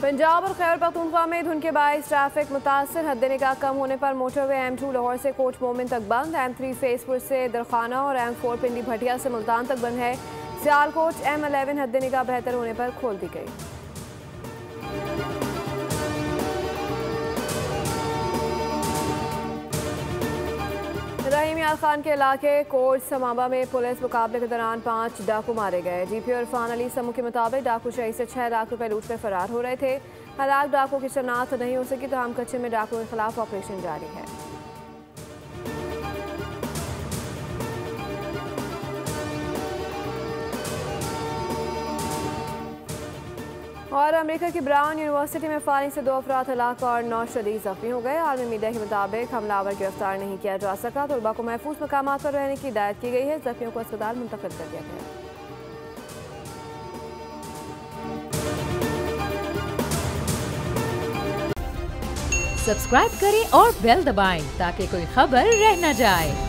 पंजाब और खैबर पख्तूनख्वा में धुंध के बायस ट्रैफिक मुतासर। हद निगाह कम होने पर मोटरवे M2 लाहौर से कोच मोमिन तक बंद। M3 फेसपुर से दरखाना और M4 पिंडी भटिया से मुल्तान तक बंद है। सियालकोट M11 हद निगाह बेहतर होने पर खोल दी गई। रहीम यार खान के इलाके कोट समाबा में पुलिस मुकाबले के दौरान 5 डाकू मारे गए। GP इरफान अली समू के मुताबिक डाकू शहीद से 6 लाख रुपए लूट कर फरार हो रहे थे। हलाक डाकू की शनाख्त नहीं हो सकी तो हम कच्चे में डाकू के खिलाफ ऑपरेशन जारी है। और अमेरिका की ब्राउन यूनिवर्सिटी में फायरिंग से 2 अफराद हलाक और 9 शदीद जख्मी हो गए। आर्मी मीडिया के मुताबिक हमलावर गिरफ्तार नहीं किया जा सका। तलबा को महफूज मकाम पर रहने की हिदायत की गई है। जख्मियों को अस्पताल मुंतकिल कर दिया गया। सब्सक्राइब करें और बेल दबाएं ताकि कोई खबर रह न जाए।